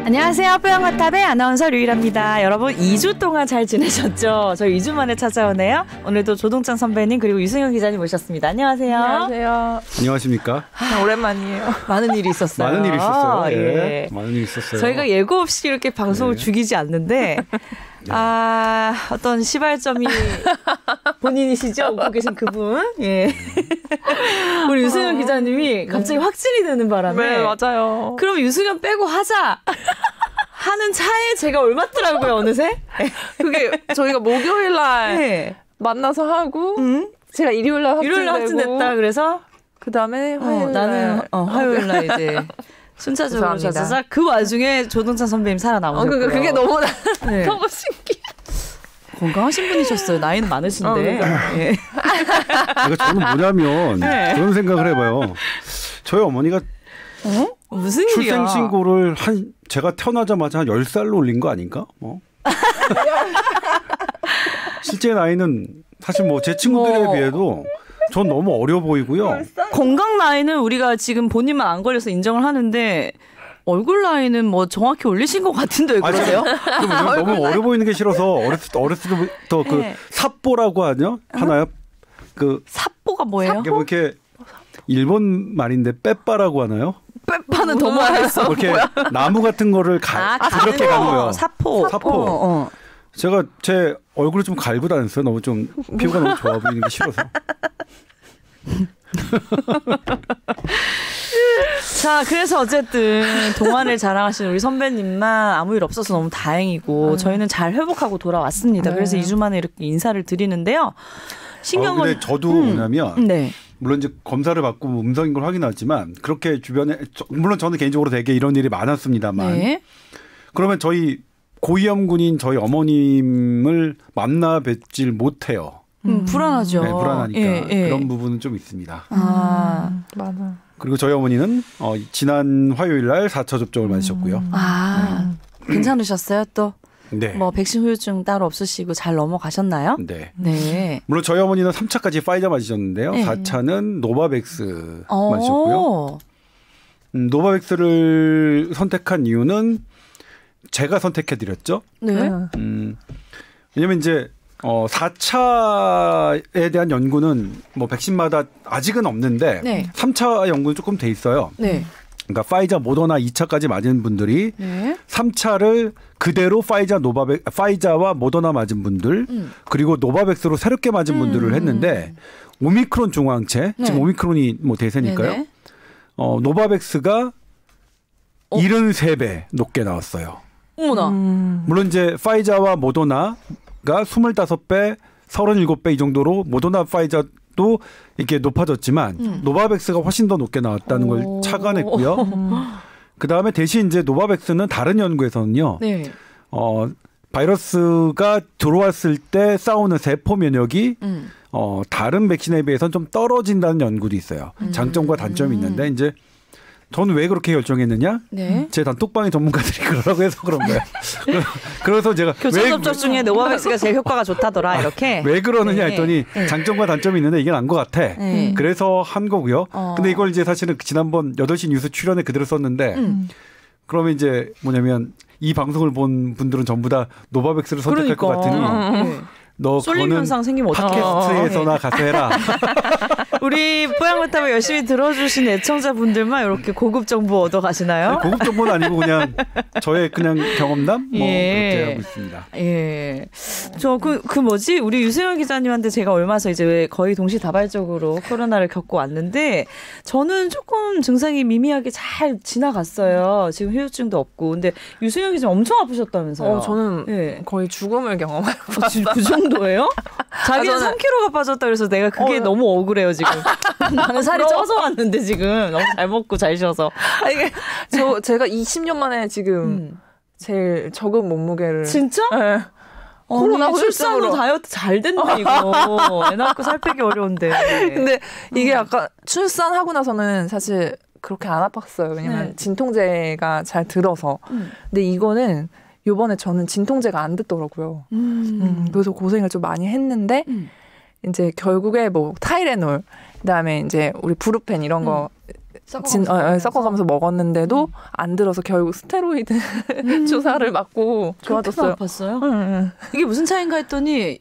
안녕하세요. 뽀양거탑의 아나운서 류일합니다. 여러분 2주 동안 잘 지내셨죠? 저희 2주 만에 찾아오네요. 오늘도 조동찬 선배님 그리고 유승현 기자님 모셨습니다. 안녕하세요. 안녕하세요. 안녕하십니까? 오랜만이에요. 많은 일이 있었어요. 많은 일이 있었어요. 예. 예. 많은 일이 있었어요. 저희가 예고 없이 이렇게 방송을 네. 죽이지 않는데 어떤 시발점이 본인이시죠? 웃고 계신 그분. 예. 우리 유승현 기자님이 갑자기 확진이 되는 바람에 네, 맞아요. 그럼 유승현 빼고 하자 하는 차에 제가 올맞더라고요, 어느새. 그게 저희가 목요일 날 네. 만나서 하고 제가 일요일 날 확진됐다. 그래서 그다음에 화요일 나는 화요일 날 이제 순차적으로 찾아서 그 와중에 조동찬 선배님 살아나오셨고요. 그게 너무 네. 너무 신기해. 건강하신 분이셨어요. 나이는 많으신데. 예. 그러니까 저는 뭐냐면 네. 그런 생각을 해봐요. 저희 어머니가 무슨 일이야? 출생신고를 제가 태어나자마자 한 10살로 올린 거 아닌가? 실제 나이는 사실 제 친구들에 비해도 전 너무 어려 보이고요. 건강 나이는 우리가 지금 본인만 안 걸려서 인정을 하는데 얼굴 나이는 정확히 올리신 것 같은데 왜 그러세요? 너무 어려 보이는 게 싫어서 어렸을 때부터 그 네. 삽보라고 하나요? 그 삽보가 뭐예요? 이게 이렇게 일본 말인데 빼빠라고 하나요? 빼빠는 더 뭐했어? 이렇게 나무 같은 거를 그렇게 가는 거예요. 사포. 제가 제 얼굴을 좀 갈고 다녔어요. 너무 좀 피부가 너무 좋아 보이는 게 싫어서. 자, 그래서 어쨌든 동안을 자랑하신 우리 선배님만 아무 일 없어서 너무 다행이고 저희는 잘 회복하고 돌아왔습니다. 그래서 2주 만에 이렇게 인사를 드리는데요. 신경을 근데 저도 뭐냐면 네. 물론 이제 검사를 받고 음성인 걸 확인하지만 그렇게 주변에 물론 저는 개인적으로 되게 이런 일이 많았습니다만 네. 그러면 저희 고위험군인 저희 어머님을 만나 뵙질 못해요. 불안하죠. 네, 불안하니까 예. 그런 부분은 좀 있습니다. 맞아. 그리고 저희 어머니는 지난 화요일 날 4차 접종을 맞으셨고요. 괜찮으셨어요? 또? 네. 백신 후유증 따로 없으시고 잘 넘어가셨나요? 네. 네. 물론 저희 어머니는 3차까지 파이자 맞으셨는데요. 네. 4차는 노바백스 맞으셨고요. 노바백스를 선택한 이유는 제가 선택해드렸죠. 네. 왜냐면 이제 4차에 대한 연구는 백신마다 아직은 없는데 네. 3차 연구는 조금 돼 있어요. 네. 그러니까 파이자, 모더나 2차까지 맞은 분들이 네. 3차를 그대로 파이자와 모더나 맞은 분들 그리고 노바백스로 새롭게 맞은 분들을 했는데 오미크론 중화항체 네. 지금 오미크론이 대세니까요. 네네. 노바백스가 73배 높게 나왔어요. 어머나. 물론 이제 파이자와 모더나가 25배, 37배 이 정도로 모더나 파이자도 이렇게 높아졌지만 노바백스가 훨씬 더 높게 나왔다는 걸 착안했고요. 그다음에 대신 이제 노바백스는 다른 연구에서는요. 네. 바이러스가 들어왔을 때 싸우는 세포 면역이 다른 백신에 비해서는 좀 떨어진다는 연구도 있어요. 장점과 단점이 있는데 이제 저는 왜 그렇게 결정했느냐? 네. 제 단톡방의 전문가들이 그러라고 해서 그런 거예요. 그래서 제가 교차 접촉 중에 노바백스가 제일 효과가 좋다더라 이렇게. 왜 그러느냐 네. 했더니 네. 장점과 단점이 있는데 이게 난 것 같아. 네. 그래서 한 거고요. 근데 이걸 이제 사실은 지난번 8시 뉴스 출연에 그대로 썼는데 그러면 이제 뭐냐면 이 방송을 본 분들은 전부 다 노바백스를 선택할 것 같으니 네. 너 쏠림 그거는 현상 생기면 어떡해요. 팟캐스트에서나 가서 해라. 우리 뽀양거탑을 열심히 들어주신 애청자분들만 이렇게 고급 정보 얻어가시나요? 고급 정보는 아니고 그냥 저의 그냥 경험담 그렇게 하고 있습니다. 예. 저 우리 유승현 기자님한테 제가 얼마 전 이제 거의 동시다발적으로 코로나를 겪고 왔는데 저는 조금 증상이 미미하게 잘 지나갔어요. 지금 후유증도 없고. 근데 유승현 기자님 엄청 아프셨다면서요? 저는 거의 죽음을 경험하고 그 정도예요? 자기는 3kg가 빠졌다 그래서 내가 그게 너무 억울해요 지금. 나는 살이 쪄서 왔는데 지금 너무 잘 먹고 잘 쉬어서. 제가 20년 만에 지금 제일 적은 몸무게를. 진짜? 네. 코로나 출산 후 다이어트 잘 됐네 이거. 애 낳고 살 빼기 어려운데. 근데 이게 약간 출산하고 나서는 사실 그렇게 안 아팠어요. 왜냐면 진통제가 잘 들어서. 근데 이거는 요번에 저는 진통제가 안 듣더라고요. 그래서 고생을 좀 많이 했는데 이제 결국에 뭐 타이레놀, 그다음에 이제 우리 브루펜 이런 거 섞어가면서 먹었는데도 안 들어서 결국 스테로이드 주사를 맞고 좋아졌어요. 아팠어요? 이게 무슨 차이인가 했더니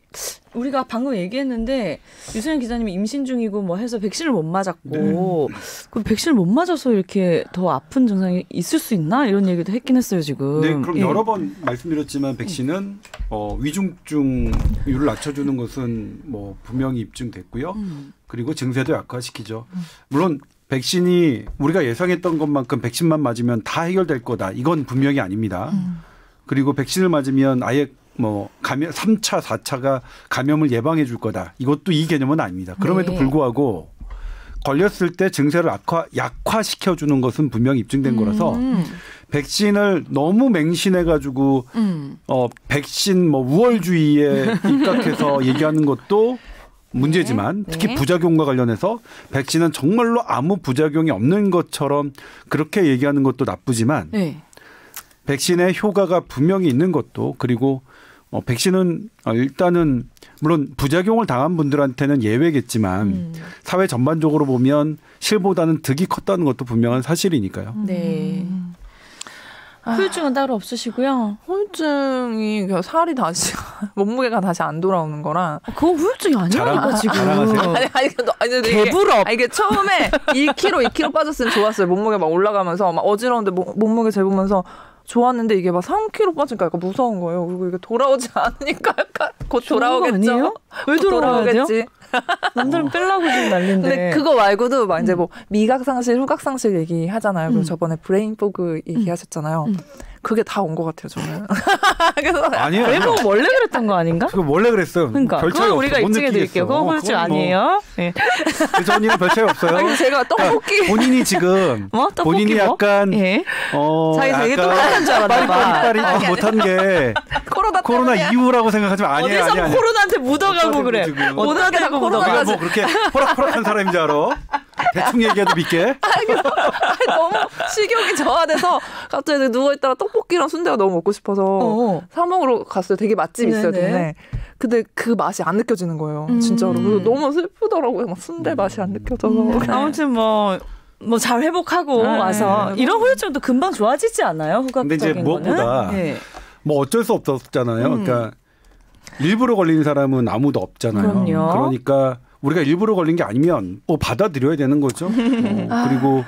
우리가 방금 얘기했는데 유소연 기자님이 임신 중이고 뭐 해서 백신을 못 맞았고 그 백신을 못 맞아서 이렇게 더 아픈 증상이 있을 수 있나 이런 얘기도 했긴 했어요 지금. 네, 그럼 여러 번 말씀드렸지만 백신은 위중증률을 낮춰주는 것은 뭐 분명히 입증됐고요. 그리고 증세도 약화시키죠. 물론 백신이 우리가 예상했던 것만큼 백신만 맞으면 다 해결될 거다. 이건 분명히 아닙니다. 그리고 백신을 맞으면 아예 뭐 감염 3차, 4차가 감염을 예방해 줄 거다. 이것도 이 개념은 아닙니다. 그럼에도 불구하고 걸렸을 때 증세를 약화시켜 주는 것은 분명히 입증된 거라서 백신을 너무 맹신해 가지고 백신 뭐 우월주의에 입각해서 얘기하는 것도 문제지만 특히 부작용과 관련해서 백신은 정말로 아무 부작용이 없는 것처럼 그렇게 얘기하는 것도 나쁘지만 백신의 효과가 분명히 있는 것도 그리고 백신은 일단은 물론 부작용을 당한 분들한테는 예외겠지만 사회 전반적으로 보면 실보다는 득이 컸다는 것도 분명한 사실이니까요. 네. 후유증은 따로 없으시고요. 후유증이 살이 다시 몸무게가 다시 안 돌아오는 거라. 그건 후유증이 아니라니까 지금. 자랑하세요? 개부럽. 이게 처음에 2kg 빠졌으면 좋았어요. 몸무게 막 올라가면서 막 어지러운데 몸무게 재보면서 좋았는데 이게 막 3kg 빠지니까 약간 무서운 거예요. 그리고 이게 돌아오지 않으니까 약간 곧 돌아오겠죠. 왜 돌아오겠지? 남들은 빼려고 지금 난리인데. 근데 그거 말고도 막 이제 뭐 미각 상실, 후각 상실 얘기하잖아요. 그리고 저번에 브레인 포그 얘기하셨잖아요. 그게 다 온 것 같아요, 저는. 아니에요. 외모 원래 그랬던 거 아닌가? 그거 원래 그랬어요. 그러니까 별 차이 없어. 우리가 입증해드릴게요. 그거 후유증 아니에요. 네. 그 언니랑 별 차이 없어요. 아니, 제가 떡볶이 그러니까 본인이 지금 본인이 약간 자기 되게 똑똑한 줄 알았나 봐. 빠리빠리 못한 게 코로나 이후라고 생각하지만 아니에요. 어디서 아니에요. 코로나한테 묻어가고 그래. 어떻게 다 코로나가 우리가 뭐 그렇게 호락호락한 사람인 줄 알아? 대충 얘기해도 믿게. 너무 식욕이 저하돼서 갑자기 누워있다가 떡볶이랑 순대가 너무 먹고 싶어서 사 먹으러 갔어요. 되게 맛집 있어요. 동네. 근데 그 맛이 안 느껴지는 거예요. 진짜로. 너무 슬프더라고요. 막 순대 맛이 안 느껴져서. 아무튼 뭐 잘 회복하고 와서 이런 후유증도 금방 좋아지지 않아요? 후각적인 근데 이제 무엇보다 뭐 어쩔 수 없었잖아요. 그러니까 일부러 걸린 사람은 아무도 없잖아요. 그럼요. 그러니까 우리가 일부러 걸린 게 아니면 뭐 받아들여야 되는 거죠. 그리고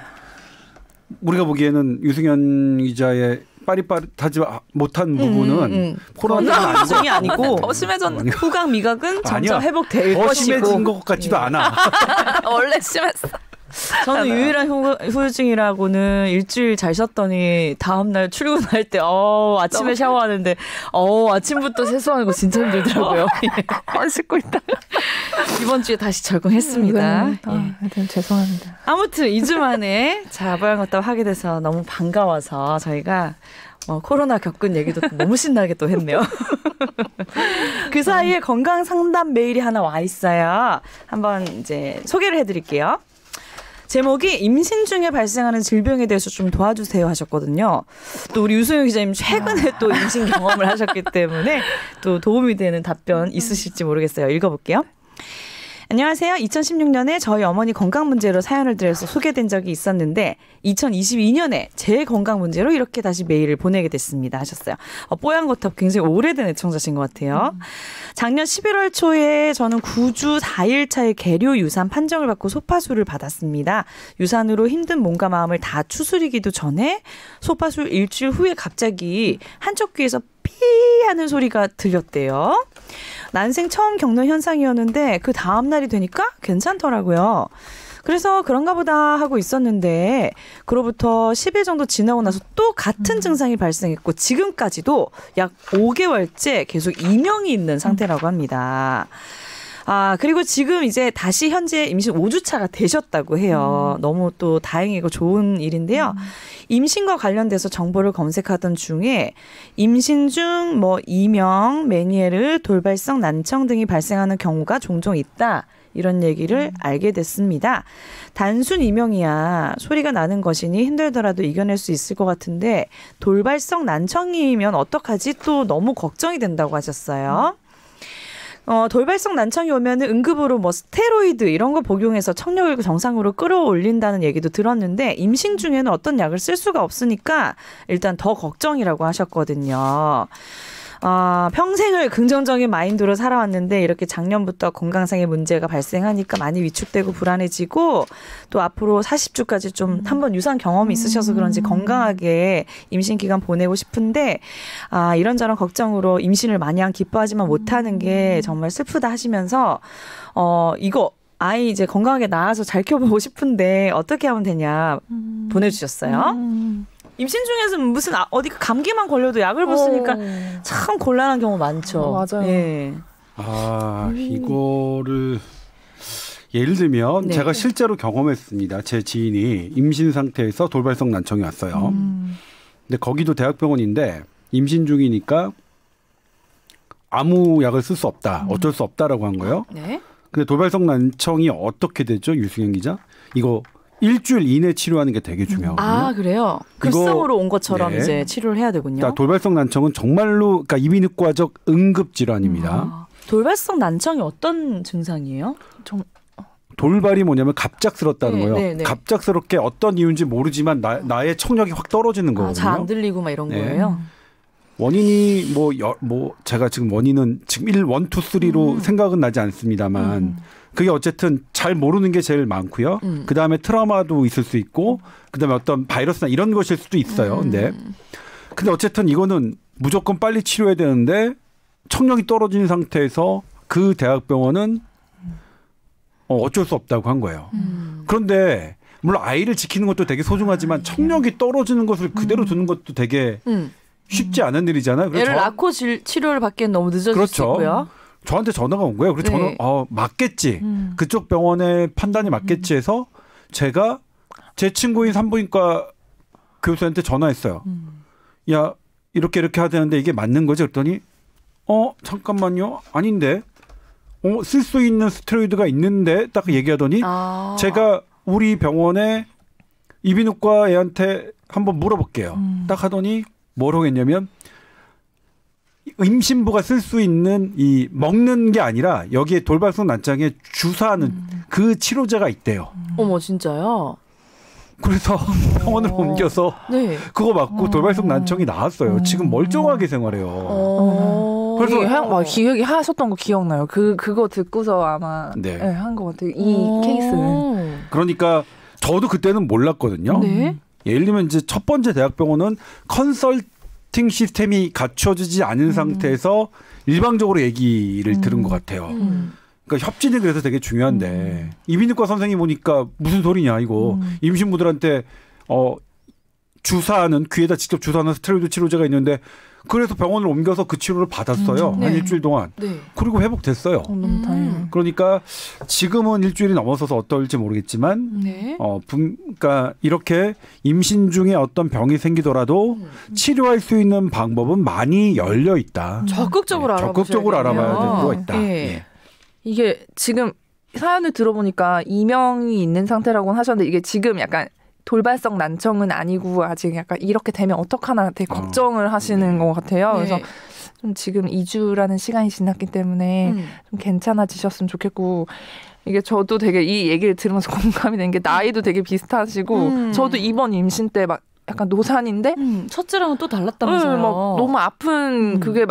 우리가 보기에는 유승현 기자의 빠릿빠릿하지 못한 부분은 코로나가 후유증이 아니고 더 심해졌는데 후각 미각은 점점 회복될 더 것이고 심해진 것 같지도 않아. 원래 심했어. 저는 유일한 후유증이라고는 일주일 잘 쉬었더니 다음날 출근할 때 아침에 샤워하는데 아침부터 세수하는 거 진짜 힘들더라고요. 안 씻고 있다. 이번 주에 다시 적응했습니다. 죄송합니다. 아무튼 2주 만에 자보양걷답 하게 돼서 너무 반가워서 저희가 코로나 겪은 얘기도 너무 신나게 또 했네요. 그 사이에 건강 상담 메일이 하나 와 있어요. 한번 이제 소개를 해드릴게요. 제목이 임신 중에 발생하는 질병에 대해서 좀 도와주세요 하셨거든요. 또 우리 유승현 기자님 최근에 또 임신 경험을 하셨기 때문에 또 도움이 되는 답변 있으실지 모르겠어요. 읽어볼게요. 안녕하세요. 2016년에 저희 어머니 건강 문제로 사연을 드려서 소개된 적이 있었는데 2022년에 제 건강 문제로 이렇게 다시 메일을 보내게 됐습니다 하셨어요. 뽀얀거탑 굉장히 오래된 애청자신 것 같아요. 작년 11월 초에 저는 9주 4일차의 계류 유산 판정을 받고 소파수를 받았습니다. 유산으로 힘든 몸과 마음을 다 추스리기도 전에 소파수 일주일 후에 갑자기 한쪽 귀에서 피 하는 소리가 들렸대요. 난생 처음 겪는 현상이었는데 그 다음 날이 되니까 괜찮더라고요. 그래서 그런가 보다 하고 있었는데 그로부터 10일 정도 지나고 나서 또 같은 증상이 발생했고 지금까지도 약 5개월째 계속 이명이 있는 상태라고 합니다. 그리고 지금 이제 다시 현재 임신 5주차가 되셨다고 해요. 너무 또 다행이고 좋은 일인데요. 임신과 관련돼서 정보를 검색하던 중에 임신 중 이명, 메니에르, 돌발성 난청 등이 발생하는 경우가 종종 있다. 이런 얘기를 알게 됐습니다. 단순 이명이야 소리가 나는 것이니 힘들더라도 이겨낼 수 있을 것 같은데 돌발성 난청이면 어떡하지? 또 너무 걱정이 된다고 하셨어요. 돌발성 난청이 오면은 응급으로 뭐 스테로이드 이런 거 복용해서 청력을 정상으로 끌어올린다는 얘기도 들었는데 임신 중에는 어떤 약을 쓸 수가 없으니까 일단 더 걱정이라고 하셨거든요. 평생을 긍정적인 마인드로 살아왔는데 이렇게 작년부터 건강상의 문제가 발생하니까 많이 위축되고 불안해지고 또 앞으로 40주까지 좀 한번 유산 경험이 있으셔서 그런지 건강하게 임신 기간 보내고 싶은데 이런저런 걱정으로 임신을 마냥 기뻐하지만 못하는 게 정말 슬프다 하시면서 이거 아이 이제 건강하게 낳아서 잘 키워보고 싶은데 어떻게 하면 되냐 보내주셨어요. 임신 중에서 무슨 어디 감기만 걸려도 약을 못 쓰니까 참 곤란한 경우 많죠. 맞아요. 예. 이거를 예를 들면 네. 제가 실제로 경험했습니다. 제 지인이 임신 상태에서 돌발성 난청이 왔어요. 근데 거기도 대학병원인데 임신 중이니까 아무 약을 쓸 수 없다. 어쩔 수 없다라고 한 거예요. 네. 근데 돌발성 난청이 어떻게 되죠? 유승현 기자? 이거 일주일 이내 치료하는 게 되게 중요하거든요. 그래요? 급성으로 온 것처럼 네. 이제 치료를 해야 되군요. 그러니까 돌발성 난청은 정말로 그러니까 이비인후과적 응급 질환입니다. 돌발성 난청이 어떤 증상이에요? 돌발이 뭐냐면 갑작스럽다는 네, 거예요. 네, 네. 갑작스럽게 어떤 이유인지 모르지만 나의 청력이 확 떨어지는 거거든요. 잘 안 들리고 막 이런 네. 거예요? 원인이 제가 지금 원인은 지금 1, 2, 3로 생각은 나지 않습니다만 그게 어쨌든 잘 모르는 게 제일 많고요. 그다음에 트라우마도 있을 수 있고 그다음에 어떤 바이러스나 이런 것일 수도 있어요. 근데 어쨌든 이거는 무조건 빨리 치료해야 되는데 청력이 떨어진 상태에서 그 대학병원은 어쩔 수 없다고 한 거예요. 그런데 물론 아이를 지키는 것도 되게 소중하지만 청력이 떨어지는 것을 그대로 두는 것도 되게 쉽지 않은 일이잖아요. 그래서 애를 낳고 치료를 받기엔 너무 늦어질 그렇죠. 수 있고요. 저한테 전화가 온 거예요. 그래서 네. 저는 맞겠지. 그쪽 병원의 판단이 맞겠지 해서 제가 제 친구인 산부인과 교수한테 전화했어요. 야 이렇게 해야 되는데 이게 맞는 거지? 그랬더니 잠깐만요. 아닌데. 쓸 수 있는 스테로이드가 있는데 딱 얘기하더니 제가 우리 병원의 이비인후과 애한테 한번 물어볼게요. 딱 하더니 뭐라고 했냐면 임신부가 쓸 수 있는 이 먹는 게 아니라 여기에 돌발성 난청에 주사하는 그 치료제가 있대요. 어머 진짜요? 그래서 병원으로 옮겨서 네. 그거 맞고 돌발성 난청이 나왔어요. 지금 멀쩡하게 생활해요. 그래서 기억이 하셨던 거 기억나요. 그거 듣고서 아마 네. 한 것 같아요. 이 케이스는. 그러니까 저도 그때는 몰랐거든요. 네. 예를 들면 이제 첫 번째 대학병원은 컨설팅 시스템이 갖춰지지 않은 상태에서 일방적으로 얘기를 들은 것 같아요. 그러니까 협진이 그래서 되게 중요한데 이비인후과 선생님 보니까 무슨 소리냐 이거 임신부들한테 주사하는 귀에다 직접 주사하는 스테로이드 치료제가 있는데 그래서 병원을 옮겨서 그 치료를 받았어요. 네. 한 일주일 동안. 네. 그리고 회복됐어요. 너무 다행이에요. 그러니까 지금은 일주일이 넘어서서 어떨지 모르겠지만 네. 그러니까 이렇게 임신 중에 어떤 병이 생기더라도 치료할 수 있는 방법은 많이 열려 있다. 적극적으로 적극적으로 알아봐야 될 필요가 있다. 네. 예. 이게 지금 사연을 들어보니까 이명이 있는 상태라고는 하셨는데 이게 지금 약간 돌발성 난청은 아니고 아직 약간 이렇게 되면 어떡하나 되게 걱정을 하시는 것 같아요. 네. 그래서 좀 지금 2주라는 시간이 지났기 때문에 좀 괜찮아지셨으면 좋겠고 이게 저도 되게 이 얘기를 들으면서 공감이 된 게 나이도 되게 비슷하시고 저도 이번 임신 때 막 약간 노산인데 첫째랑은 또 달랐다면서요. 막 너무 아픈 그게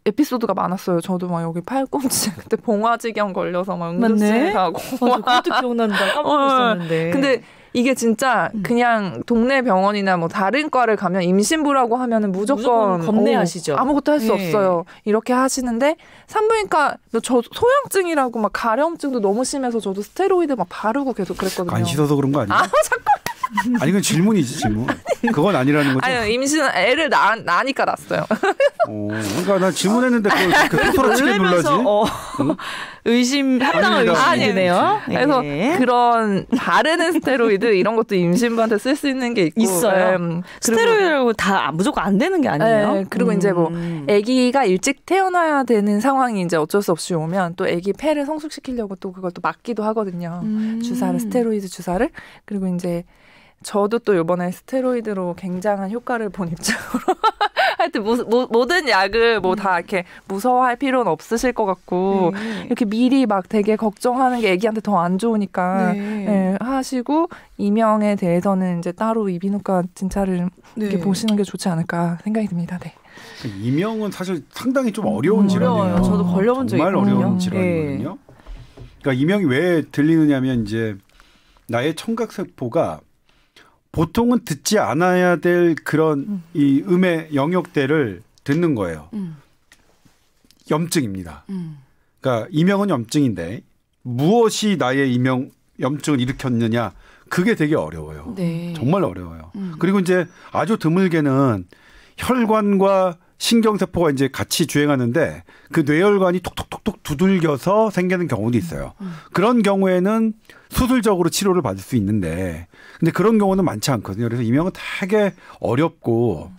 에피소드가 많았어요. 저도 막 여기 팔꿈치 그때 봉화지경 걸려서 막 응급실 가고. 맞아, 그것도 기억난다. 까먹고 있었는데. 근데 이게 진짜 그냥 동네 병원이나 뭐 다른 과를 가면 임신부라고 하면은 무조건 겁내하시죠. 아무것도 할 수 네. 없어요. 이렇게 하시는데 산부인과 저 소양증이라고 막 가려움증도 너무 심해서 저도 스테로이드 막 바르고 계속 그랬거든요. 안 씻어서 그런 거 아니에요? 아니 그건 질문이지 질문. 그건 아니라는 거죠. 아니 임신 애를 낳으니까 났어요. 그러니까 난 질문했는데 그 스스로 눌러지. 합당한 의심이 드네요. 그래서 그런 바르는 스테로이드 이런 것도 임신부한테 쓸 수 있는 게 있어요. 스테로이드라고 다 무조건 안 되는 게 아니에요. 네, 그리고 이제 뭐 아기가 일찍 태어나야 되는 상황이 이제 어쩔 수 없이 오면 또 아기 폐를 성숙시키려고 또 그걸 또 맞기도 하거든요. 주사를 스테로이드 주사를. 그리고 이제 저도 또 이번에 스테로이드로 굉장한 효과를 본 입장으로 하여튼 모든 약을 뭐 다 이렇게 무서워할 필요는 없으실 것 같고 이렇게 미리 막 되게 걱정하는 게 애기한테 더 안 좋으니까 네, 하시고 이명에 대해서는 이제 따로 이비인후과 진찰을 이렇게 보시는 게 좋지 않을까 생각이 듭니다. 네. 이명은 사실 상당히 좀 어려운 질환이에요. 저도 걸려본 적이 정말 있거든요. 어려운 질환이거든요. 그러니까 이명이 왜 들리느냐면 이제 나의 청각세포가 보통은 듣지 않아야 될 그런 이 음의 영역대를 듣는 거예요. 염증입니다. 그러니까 이명은 염증인데 무엇이 나의 염증을 일으켰느냐 그게 되게 어려워요. 네. 정말 어려워요. 그리고 이제 아주 드물게는 혈관과 신경세포가 이제 같이 주행하는데 그 뇌혈관이 톡톡톡톡 두들겨서 생기는 경우도 있어요. 그런 경우에는 수술적으로 치료를 받을 수 있는데 근데 그런 경우는 많지 않거든요. 그래서 이명은 되게 어렵고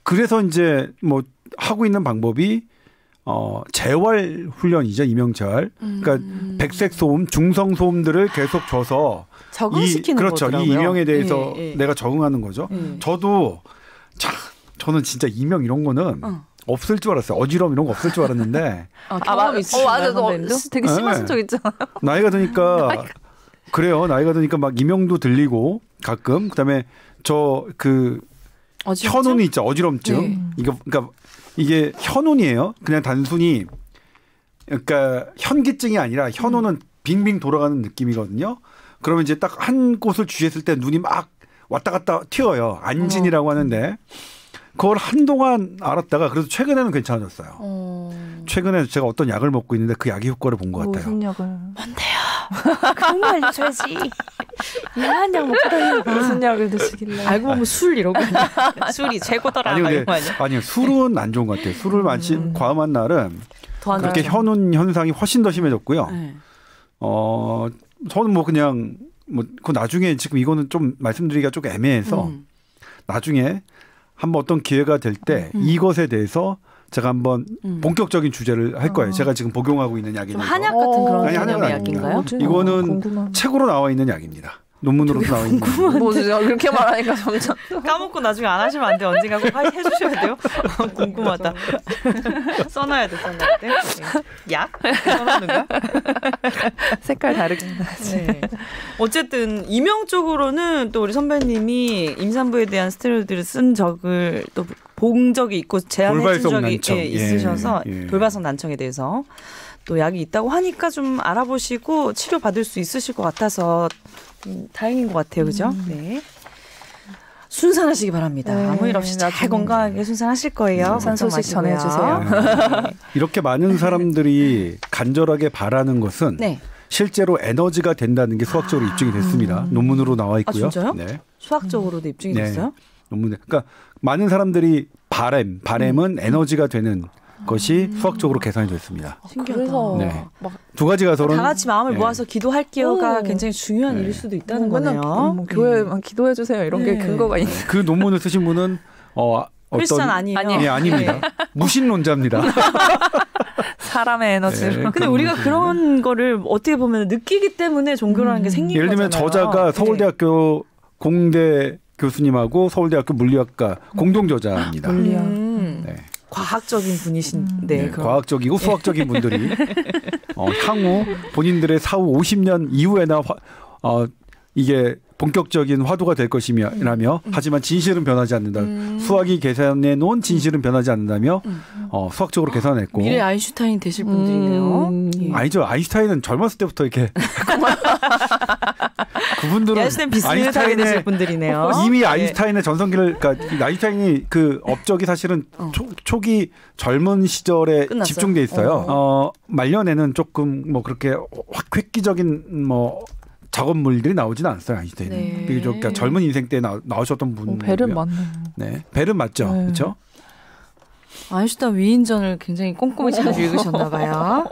그래서 이제 뭐 하고 있는 방법이 재활 훈련이죠. 이명 재활. 그러니까 백색 소음, 중성 소음들을 계속 줘서 적응시키는 그렇죠. 거더라고요. 이 이명에 대해서 내가 적응하는 거죠. 저도 저는 진짜 이명 이런 거는 없을 줄 알았어요. 어지러움 이런 거 없을 줄 알았는데. 경험 있으신가요, 선배님도? 되게 심하신 적 있잖아. 나이가 드니까 그래요. 나이가 드니까 막 이명도 들리고 가끔 그다음에 저 그 현운이 있죠. 어지럼증. 이거 그러니까 이게 현운이에요. 그냥 단순히 그러니까 현기증이 아니라 현운은 빙빙 돌아가는 느낌이거든요. 그러면 이제 딱 한 곳을 주시했을 때 눈이 막 왔다 갔다 튀어요. 안진이라고 하는데 그걸 한동안 알았다가 그래도 최근에는 괜찮아졌어요. 최근에 제가 어떤 약을 먹고 있는데 그 약의 효과를 본 것 같아요. 무슨 약을? 뭔데요? 그런 거 알려줘야지. 야한 약 먹고 다니는 무슨 약을 드시길래? 알고 보면 술 이러고 술이 최고더라. 아니요. 술은 안 좋은 것 같아요. 술을 과음한 날은 더 안 그렇게 좋아요. 현운 현상이 훨씬 더 심해졌고요. 네. 저는 뭐 그냥 그 나중에 지금 이거는 좀 말씀드리기가 조금 애매해서 나중에 한번 어떤 기회가 될 때 이것에 대해서 제가 한번 본격적인 주제를 할 거예요. 제가 지금 복용하고 있는 약이 한약 같은 그런 아니, 개념의 한약은 약인가요? 이거는 책으로 나와 있는 약입니다. 논문으로도 나와 있는. 뭐지? 그렇게 말하니까 점점 까먹고 나중에 안 하시면 안 돼요. 언젠가 꼭 해주셔야 돼요. 궁금하다. 써놔야 돼. 네. 약? 써놓는 거야? 색깔 다르긴 하지. 네. 어쨌든 이명 쪽으로는 또 우리 선배님이 임산부에 대한 스테로이드를 쓴 적을 또 본 적이 있고 제안해 준 적이 있으셔서 돌발성 난청에 대해서 또 약이 있다고 하니까 좀 알아보시고 치료 받을 수 있으실 것 같아서 다행인 것 같아요. 그죠? 네. 순산하시기 바랍니다. 네, 아무 일 없이 잘 건강하게 순산하실 거예요. 산 소식 전해주세요. 이렇게 많은 사람들이 간절하게 바라는 것은 실제로 에너지가 된다는 게 수학적으로 입증이 됐습니다. 논문으로 나와 있고요. 진짜요? 네. 수학적으로도 입증이 됐어요? 논문에. 그러니까 많은 사람들이 바램은 에너지가 되는 것이 수학적으로 계산이 됐습니다. 그래서 두 가지가 서로 다 같이 마음을 모아서 기도할게요가 굉장히 중요한 일일 수도 있다는 거네요. 교회만 기도해 주세요. 이런 게 근거가 있는. 그 논문을 쓰신 분은 크리스찬 아니에요? 예, 아닙니다. 무신론자입니다. 사람의 에너지로. 근데 우리가 그런 거를 어떻게 보면 느끼기 때문에 종교라는 게 생긴 예를 들면 거잖아요. 저자가 서울대학교 공대 교수님하고 서울대학교 물리학과 공동 저자입니다. 네. 과학적인 분이신데 네, 과학적이고 수학적인 분들이 향후 본인들의 사후 50년 이후에나 이게 본격적인 화두가 될 것이라며 하지만 진실은 변하지 않는다. 수학이 계산해 놓은 진실은 변하지 않는다며 수학적으로 계산했고 미래 아인슈타인 되실 분들이네요. 아니죠. 아인슈타인은 젊었을 때부터 이렇게 그분들은 아인슈타인 되실 분들이네요. 이미 아인슈타인의 전성기를 그러니까 아인슈타인이 그 업적이 사실은 초기 젊은 시절에 끝났어요? 집중돼 있어요. 말년에는 조금 뭐 그렇게 획기적인 뭐 작업물들이 나오지는 않았어요. 아인슈타인. 네. 그러니까 젊은 인생 때 나오셨던 분. 벨은 맞네. 네, 벨은 맞죠. 네. 그렇죠. 아인슈타인 위인전을 굉장히 꼼꼼히 잘 읽으셨나 봐요.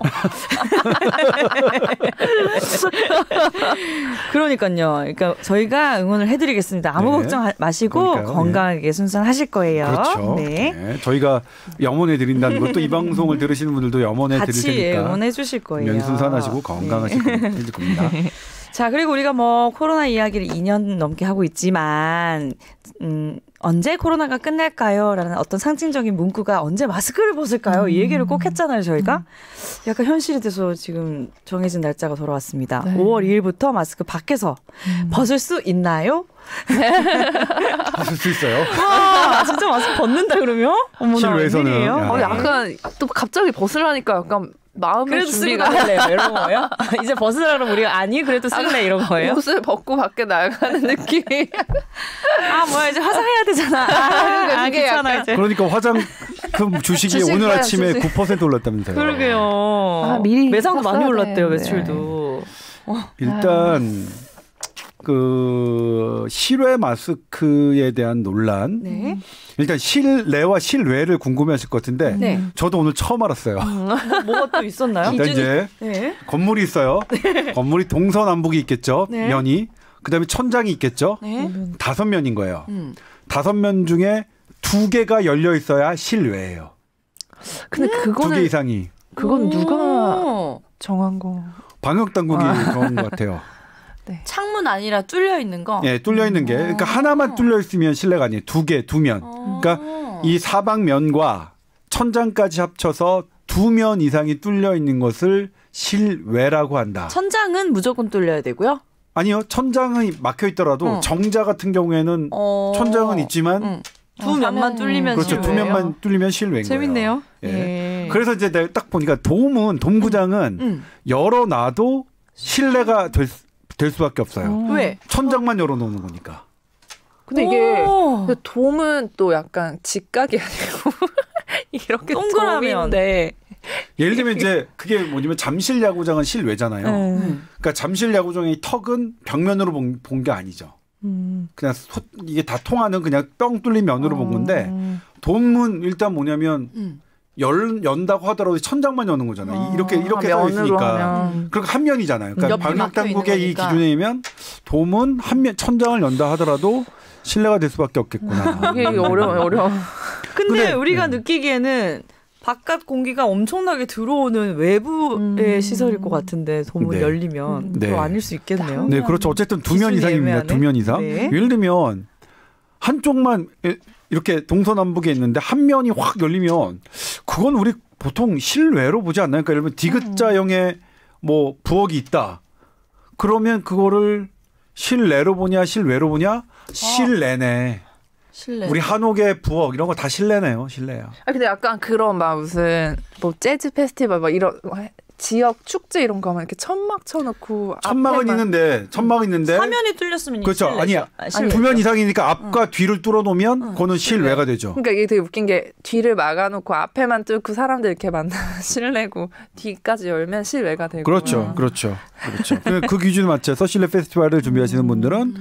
그러니까요. 그러니까 저희가 응원을 해드리겠습니다. 아무 걱정 마시고 그러니까요. 건강하게 순산하실 거예요. 그렇죠. 네. 저희가 염원해 드린다는 것도 이 방송을 들으시는 분들도 염원해 드릴 같이 테니까 응원해 주실 거예요. 순산하시고 건강하실 겁니다. 자, 그리고 우리가 뭐 코로나 이야기를 2년 넘게 하고 있지만 언제 코로나가 끝날까요? 라는 어떤 상징적인 문구가 언제 마스크를 벗을까요? 이 얘기를 꼭 했잖아요, 저희가. 약간 현실이 돼서 지금 정해진 날짜가 돌아왔습니다. 네. 5월 2일부터 마스크 밖에서 벗을 수 있나요? 벗을 수 있어요. 와, 진짜 마스크 벗는다 그러면? 어머나, 실외에서는. 웬일이에요? 야. 약간 또 갑자기 벗으려니까 약간 마음의 그래도 쓰고 준비가 다닐래요 이런 거예요? 이제 벗으라 그러면 우리가 아니 그래도 쓸래 이런 거예요? 옷을 벗고 밖에 나가는 느낌. 아 뭐야 이제 화장해야 되잖아. 아 그게 괜찮아 약간 이제. 그러니까 화장품 주식이 주식 오늘 봐요, 아침에 주식. 9% 올랐다면서요. 그러게요. 아, 미리 매상도 많이 샀어야 올랐대요 되는데. 매출도. 일단 그 실외 마스크에 대한 논란. 네. 일단 실내와 실외를 궁금해하실 것 같은데 네. 저도 오늘 처음 알았어요. 뭐가 또 있었나요? 일단 이제 네. 건물이 있어요. 건물이 동서남북이 있겠죠. 네. 면이. 그다음에 천장이 있겠죠. 네. 5면인 거예요. 5면 중에 2개가 열려 있어야 실외예요. 근데 2개 그거는 이상이. 그건 누가 오. 정한 거? 방역 당국이 그런 것 같아요. 창문 아니라 뚫려 있는 거. 예, 뚫려 있는 게. 그러니까 하나만 뚫려 있으면 실내가 아니에요. 2개, 2면. 그러니까 이 사방면과 천장까지 합쳐서 2면 이상이 뚫려 있는 것을 실외라고 한다. 천장은 무조건 뚫려야 되고요. 아니요. 천장이 막혀 있더라도 정자 같은 경우에는 천장은 있지만 두 면만 뚫리면 그렇죠. 실외예요. 2면만 뚫리면 실외인 재밌네요. 거예요. 예. 그래서 이제 내가 딱 보니까 dom구장은 열어놔도 실내가 될 수밖에 없어요. 왜? 천장만 열어놓는 거니까. 근데 이게 오. 근데 돔은 또 약간 직각이 아니고 이렇게 동그라면. 돔인데 예를 들면 이제 그게 뭐냐면 잠실 야구장은 실외잖아요. 그러니까 잠실 야구장의 턱은 벽면으로 본 게 아니죠. 그냥 이게 다 통하는 그냥 뻥 뚫린 면으로 본 건데 돔은 일단 뭐냐면 연다고 하더라도 천장만 여는 거잖아요. 이렇게 써 있으니까. 그러니까 한 면이잖아요. 그러니까 옆이 방역 막혀 있는 당국의 이 거니까. 기준에 의하면 돔은 한 면 천장을 연다 하더라도 실내가 될 수밖에 없겠구나. 이게 어려워. 근데 우리가 느끼기에는 바깥 공기가 엄청나게 들어오는 외부의 시설일 것 같은데 돔을 네. 열리면 네. 또 아닐 수 있겠네요. 네, 그렇죠. 어쨌든 2면 기준이 이상입니다. 애매하네. 2면 이상. 네. 예를 들면 한쪽만 이렇게 동서남북에 있는데 한 면이 확 열리면 그건 우리 보통 실외로 보지 않나요? 그러니까 예를 들면 디귿자형의 뭐 부엌이 있다. 그러면 그거를 실내로 보냐 실외로 보냐? 실내네. 실내. 우리 한옥의 부엌 이런 거 다 실내네요. 실내야. 아 근데 약간 그런 막 무슨 뭐 재즈 페스티벌 막 이런 지역 축제 이런 거 하면 이렇게 천막 쳐놓고 천막은 있는데 사면이 뚫렸으면 그렇죠. 실내죠. 아니야. 실내죠. 2면 이상이니까 앞과 뒤를 뚫어놓으면 그거는 실외가 되죠. 그러니까 이게 되게 웃긴 게 뒤를 막아놓고 앞에만 뚫고 사람들 이렇게 만나면 실내고 뒤까지 열면 실외가 되고. 그렇죠. 그 기준에 맞춰서 실내 페스티벌을 준비하시는 분들은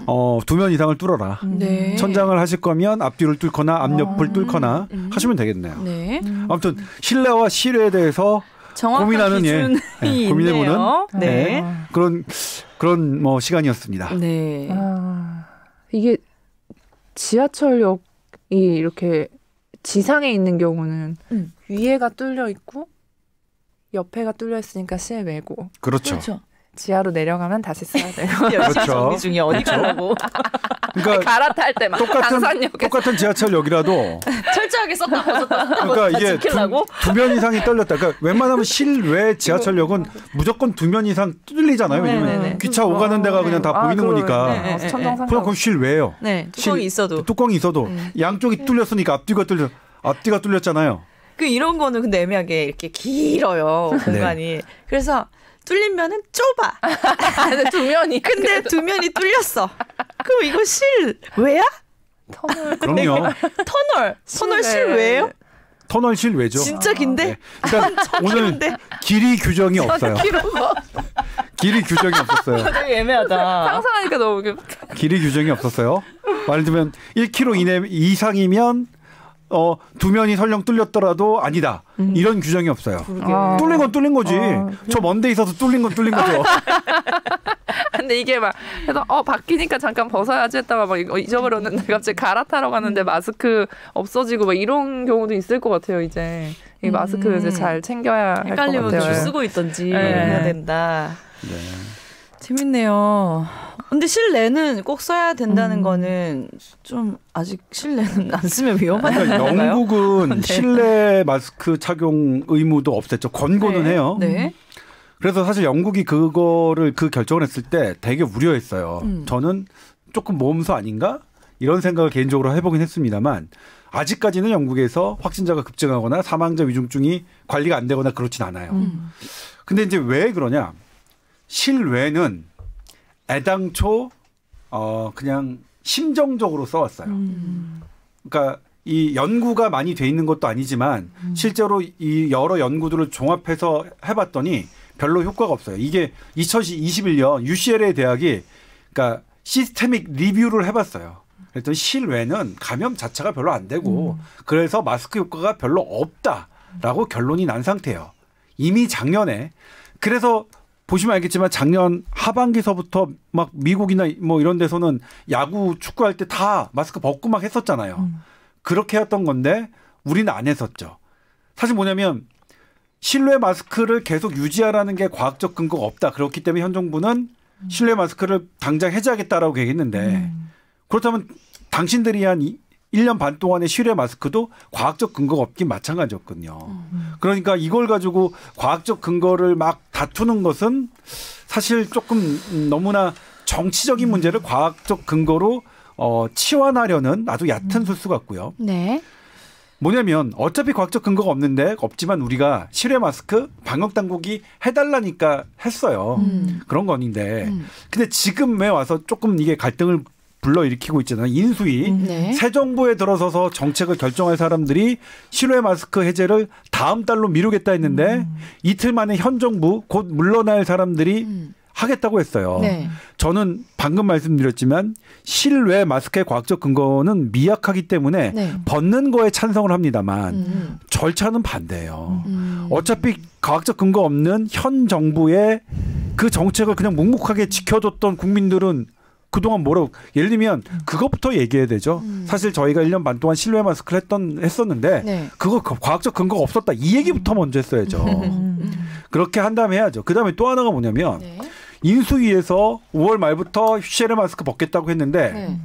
2면 이상을 뚫어라. 네. 천장을 하실 거면 앞뒤를 뚫거나 앞옆을 뚫거나 하시면 되겠네요. 네. 아무튼 실내와 실외에 대해서 정확한 고민하는 기준이 고민해보는 있네요. 네. 그런 뭐 시간이었습니다. 네. 이게 지하철역이 이렇게 지상에 있는 경우는 위에가 뚫려 있고 옆에가 뚫려 있으니까 실외고. 그렇죠. 지하로 내려가면 다시 써야 돼요. 그렇죠. 정비 중에 어디 가려고. 그러니까 갈아탈 때만 똑같은 지하철역이라도 철저하게 썼다 벗었다. 그러니까 이게 지키려고? 2면 이상이 떨렸다. 그러니까 웬만하면 실외 지하철역은 무조건 2면 이상 뚫리잖아요. 왜냐면 네네네. 기차 오가는 데가 그냥 다 보이는 거니까. 네. 천장 그냥 그건 실외예요. 네. 뚜껑이 있어도. 뚜껑이 있어도 양쪽이 뚫렸으니까 앞뒤가 뚫렸잖아요. 그 이런 거는 근데 애매하게 이렇게 길어요 공간이. 그래서 뚫린 면은 좁아. 근데 두 면이. 근데 두 면이 뚫렸어. 그럼 이거 실외야? 그럼요. 터널 실외예요? 터널 실외죠. 진짜 긴데? 네. 일단 오늘 길이 규정이 없어요. 길이 규정이 없었어요. 되게 애매하다. 상상하니까 너무 웃겨. 길이 규정이 없었어요. 말을 들면 1km 이상이면 2면이 설령 뚫렸더라도 아니다. 이런 규정이 없어요. 뚫린 건 뚫린 거지. 저 먼 데 있어서 뚫린 건 뚫린 거죠. 근데 이게 막 해서 바뀌니까 잠깐 벗어야지 했다가 막 이거 잊어버렸는데 갑자기 갈아타러 가는데 마스크 없어지고 막 이런 경우도 있을 것 같아요. 이제 이 마스크 이제 잘 챙겨야 할 것 헷갈리면 같아요. 줄 쓰고 있던지 네. 해야 된다. 네. 재밌네요. 근데 실내는 꼭 써야 된다는 거는 좀 아직 실내는 안 쓰면 위험한 건가요? 그러니까 영국은 네. 실내 마스크 착용 의무도 없앴죠. 권고는 네. 해요. 네. 그래서 사실 영국이 그 결정을 했을 때 되게 우려했어요. 저는 조금 모험수 아닌가? 이런 생각을 개인적으로 해보긴 했습니다만 아직까지는 영국에서 확진자가 급증하거나 사망자 위중증이 관리가 안 되거나 그렇진 않아요. 근데 이제 왜 그러냐? 실외는 애당초 그냥 심정적으로 써왔어요. 그러니까 이 연구가 많이 돼 있는 것도 아니지만 실제로 이 여러 연구들을 종합해서 해봤더니 별로 효과가 없어요. 이게 2021년 UCLA 대학이 그러니까 시스테믹 리뷰를 해봤어요. 그랬더니 실외는 감염 자체가 별로 안 되고 그래서 마스크 효과가 별로 없다라고 결론이 난 상태예요. 이미 작년에. 그래서 보시면 알겠지만 작년 하반기서부터 막 미국이나 뭐 이런 데서는 야구 축구할 때 다 마스크 벗고 막 했었잖아요. 그렇게 했던 건데 우리는 안 했었죠. 사실 뭐냐면 실외 마스크를 계속 유지하라는 게 과학적 근거가 없다. 그렇기 때문에 현 정부는 실외 마스크를 당장 해제하겠다라고 얘기했는데 그렇다면 당신들이 한 1년 반 동안의 실외 마스크도 과학적 근거가 없긴 마찬가지였거든요. 그러니까 이걸 가지고 과학적 근거를 막 다투는 것은 사실 조금 너무나 정치적인 문제를 과학적 근거로 치환하려는 아주 얕은 술수 같고요. 네. 뭐냐면 어차피 과학적 근거가 없지만 우리가 실외 마스크 방역 당국이 해달라니까 했어요. 그런 건인데 근데 지금에 와서 조금 이게 갈등을 불러일으키고 있잖아요. 인수위. 네. 새 정부에 들어서서 정책을 결정할 사람들이 실외 마스크 해제를 다음 달로 미루겠다 했는데 이틀 만에 현 정부 곧 물러날 사람들이 하겠다고 했어요. 네. 저는 방금 말씀드렸지만 실외 마스크의 과학적 근거는 미약하기 때문에 네. 벗는 거에 찬성을 합니다만 절차는 반대예요. 어차피 과학적 근거 없는 현 정부의 그 정책을 그냥 묵묵하게 지켜줬던 국민들은 그동안 뭐라고 예를 들면 그것부터 얘기해야 되죠. 사실 저희가 1년 반 동안 실외 마스크를 했었는데 네. 그거 과학적 근거가 없었다. 이 얘기부터 먼저 했어야죠. 그렇게 한 다음에 해야죠. 그다음에 또 하나가 뭐냐면 네. 인수위에서 5월 말부터 실외 마스크 벗겠다고 했는데 네.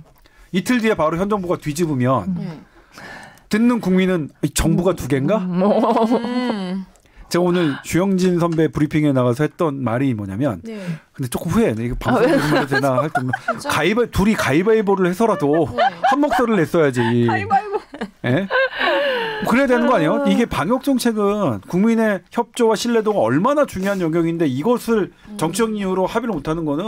이틀 뒤에 바로 현 정부가 뒤집으면 네. 듣는 국민은 정부가 두 개인가? 제가 오늘 주영진 선배 브리핑에 나가서 했던 말이 뭐냐면 네. 근데 조금 후회해. 이거 방송에 해도 되나 할 정도. 둘이 가위바위보를 해서라도 한 목소리를 냈어야지. 가위바위보. 예? 그래야 되는 거 아니에요? 이게 방역 정책은 국민의 협조와 신뢰도가 얼마나 중요한 영역인데 이것을 정치적 이유로 합의를 못하는 거는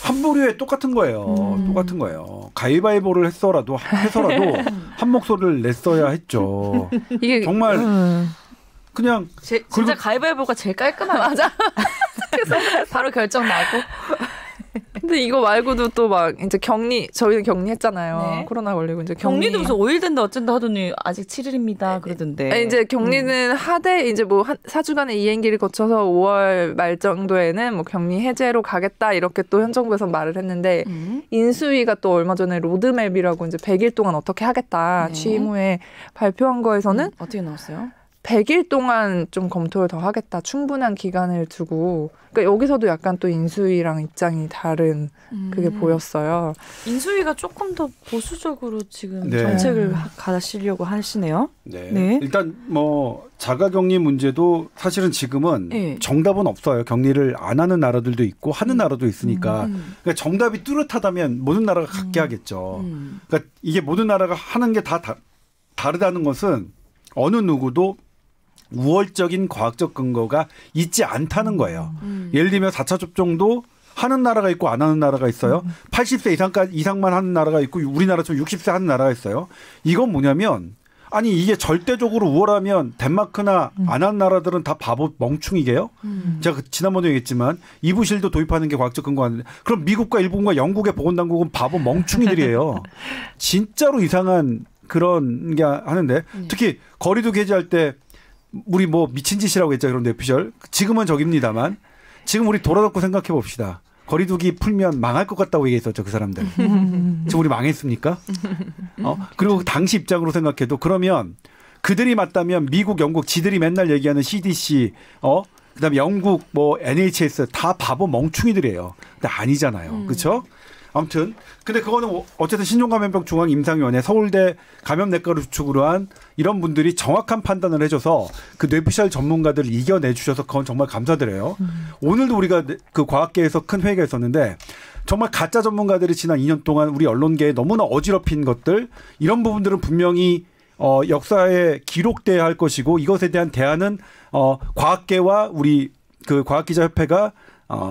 한부류에 똑같은 거예요. 똑같은 거예요. 가위바위보를 해서라도 한 목소리를 냈어야 했죠. 이게 정말 그냥 진짜 가위바위보가 제일 깔끔한 맞아. 그래서 바로 결정 나고. 근데 이거 말고도 또 막 이제 저희는 격리했잖아요. 네. 코로나 걸리고 이제 격리도 무슨 5일 된다 어쩐다 하더니 아직 7일입니다 그러던데. 아니, 이제 격리는 하되 이제 뭐 4주간의 이행기를 거쳐서 5월 말 정도에는 뭐 격리 해제로 가겠다 이렇게 또 현 정부에서 말을 했는데 인수위가 또 얼마 전에 로드맵이라고 이제 100일 동안 어떻게 하겠다 네. 취임 후에 발표한 거에서는 어떻게 나왔어요? 100일 동안 좀 검토를 더 하겠다. 충분한 기간을 두고. 그러니까 여기서도 약간 또 인수위랑 입장이 다른 그게 보였어요. 인수위가 조금 더 보수적으로 지금 네. 정책을 가시려고 하시네요. 네. 네. 일단 뭐 자가격리 문제도 사실은 지금은 네. 정답은 없어요. 격리를 안 하는 나라들도 있고 하는 나라도 있으니까 그러니까 정답이 뚜렷하다면 모든 나라가 갖게 하겠죠. 그러니까 이게 모든 나라가 하는 게 다 다르다는 것은 어느 누구도 우월적인 과학적 근거가 있지 않다는 거예요. 예를 들면 4차 접종도 하는 나라가 있고 안 하는 나라가 있어요. 80세 이상만 하는 나라가 있고 우리나라처럼 60세 하는 나라가 있어요. 이건 뭐냐면 아니 이게 절대적으로 우월하면 덴마크나 안 하는 나라들은 다 바보 멍충이게요. 제가 지난번에 얘기했지만 이부실도 도입하는 게 과학적 근거 아닌데 그럼 미국과 일본과 영국의 보건당국은 바보 멍충이들이에요. 진짜로 이상한 그런 게 하는데 특히 거리두기 해제할 때 우리 뭐 미친 짓이라고 했죠. 그런데 오피셜. 지금은 저깁니다만 지금 우리 돌아놓고 생각해 봅시다. 거리두기 풀면 망할 것 같다고 얘기했었죠. 그 사람들. 지금 우리 망했습니까? 그리고 당시 입장으로 생각해도 그러면 그들이 맞다면 미국, 영국 지들이 맨날 얘기하는 CDC 그다음에 영국 뭐 NHS 다 바보 멍충이들이에요. 근데 아니잖아요. 그렇죠? 아무튼 근데 그거는 어쨌든 신종감염병 중앙임상위원회 서울대 감염내과를 주축으로 한 이런 분들이 정확한 판단을 해줘서 그 뇌피셜 전문가들을 이겨내 주셔서 그건 정말 감사드려요. 오늘도 우리가 그 과학계에서 큰 회의가 있었는데 정말 가짜 전문가들이 지난 2년 동안 우리 언론계에 너무나 어지럽힌 것들 이런 부분들은 분명히 역사에 기록돼야 할 것이고 이것에 대한 대안은 과학계와 우리 그 과학기자협회가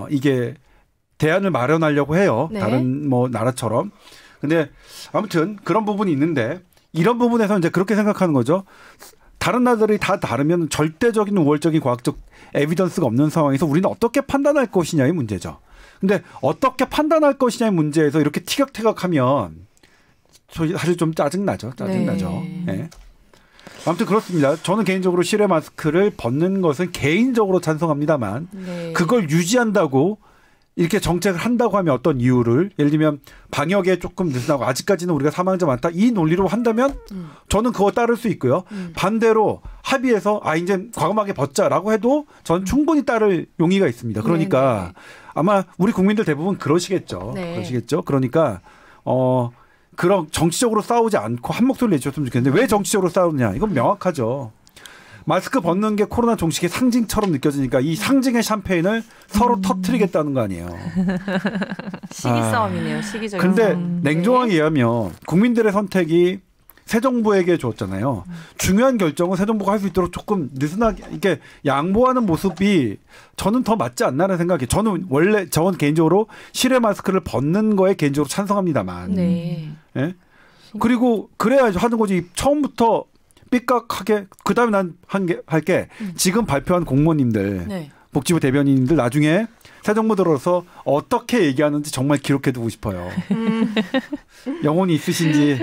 이게 대안을 마련하려고 해요. 네. 다른 뭐 나라처럼. 근데 아무튼 그런 부분이 있는데 이런 부분에서 이제 그렇게 생각하는 거죠. 다른 나라들이 다 다르면 절대적인 우월적인 과학적 에비던스가 없는 상황에서 우리는 어떻게 판단할 것이냐의 문제죠. 근데 어떻게 판단할 것이냐의 문제에서 이렇게 티격태격하면 사실 좀 짜증나죠. 짜증나죠. 네. 네. 아무튼 그렇습니다. 저는 개인적으로 실외 마스크를 벗는 것은 개인적으로 찬성합니다만 네. 그걸 유지한다고 이렇게 정책을 한다고 하면 어떤 이유를 예를 들면 방역에 조금 느슨하고 아직까지는 우리가 사망자 많다 이 논리로 한다면 저는 그거 따를 수 있고요. 반대로 합의해서 이제 과감하게 벗자라고 해도 전 충분히 따를 용의가 있습니다. 그러니까 네네. 아마 우리 국민들 대부분 그러시겠죠. 네. 그러시겠죠. 그러니까 그런 정치적으로 싸우지 않고 한 목소리 내주셨으면 좋겠는데 왜 정치적으로 싸우느냐 이건 명확하죠. 마스크 벗는 게 코로나 종식의 상징처럼 느껴지니까 이 상징의 샴페인을 서로 터뜨리겠다는 거 아니에요. 시기 싸움이네요. 시기적인 근데 싸움. 냉정하게 네. 얘기하면 국민들의 선택이 새 정부에게 줬잖아요. 중요한 결정은 새 정부가 할 수 있도록 조금 느슨하게 이렇게 양보하는 모습이 저는 더 맞지 않나라는 생각이. 저는 개인적으로 실외 마스크를 벗는 거에 개인적으로 찬성합니다만. 네. 예? 그리고 그래야 하는 거지. 처음부터 삐깍하게 그다음에 난 할게 지금 발표한 공무원님들 네. 복지부 대변인님들 나중에 새 정부 들어서 어떻게 얘기하는지 정말 기록해두고 싶어요. 영혼이 있으신지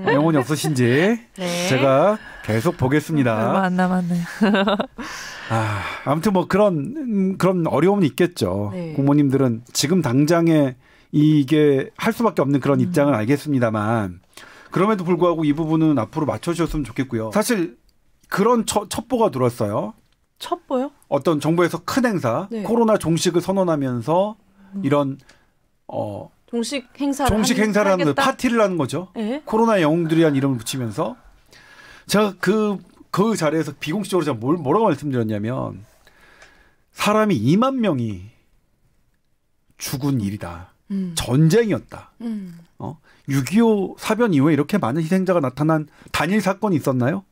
영혼이 없으신지 네. 제가 계속 보겠습니다. 얼마 안 남았네요. 아무튼 뭐 그런 어려움은 있겠죠. 네. 공무원님들은 지금 당장에 이게 할 수밖에 없는 그런 입장은 알겠습니다만 그럼에도 불구하고 이 부분은 앞으로 맞춰주셨으면 좋겠고요. 사실 그런 첩보가 들었어요. 첩보요? 어떤 정부에서 큰 행사, 네. 코로나 종식을 선언하면서 이런 종식 행사를 하는 하겠다? 파티를 하는 거죠. 네? 코로나 영웅들이란 이름을 붙이면서 제가 그 자리에서 비공식적으로 제가 뭐라고 말씀드렸냐면 사람이 2만 명이 죽은 일이다. 전쟁이었다. 6.25 사변 이후에 이렇게 많은 희생자가 나타난 단일 사건이 있었나요?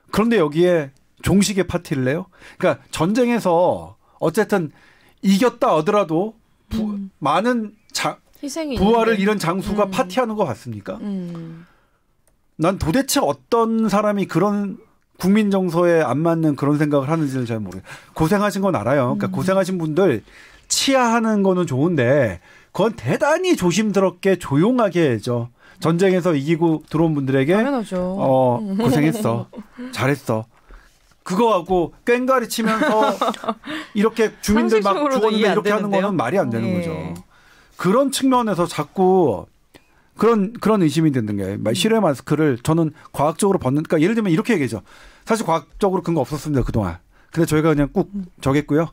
그런데 여기에 종식의 파티를 내요? 그러니까 전쟁에서 어쨌든 이겼다 하더라도 많은 희생이 부하를 있는데. 잃은 장수가 파티하는 것 같습니까? 난 도대체 어떤 사람이 그런 국민 정서에 안 맞는 그런 생각을 하는지를 잘 모르겠어요. 고생하신 건 알아요. 그러니까 고생하신 분들 치하하는 거는 좋은데 그건 대단히 조심스럽게 조용하게 해야죠. 전쟁에서 이기고 들어온 분들에게 당연하죠. 고생했어. 잘했어. 그거하고 꽹가리 치면서 이렇게 주민들 막 상식적으로도 죽었는데 이해 안 이렇게 하는 되는데요? 거는 말이 안 되는 네. 거죠. 그런 측면에서 자꾸 그런 의심이 드는 게 실외 마스크를 저는 과학적으로 벗는 그러니까 예를 들면 이렇게 얘기하죠. 사실 과학적으로 근거 없었습니다. 그동안. 근데 저희가 그냥 꾹 정했고요.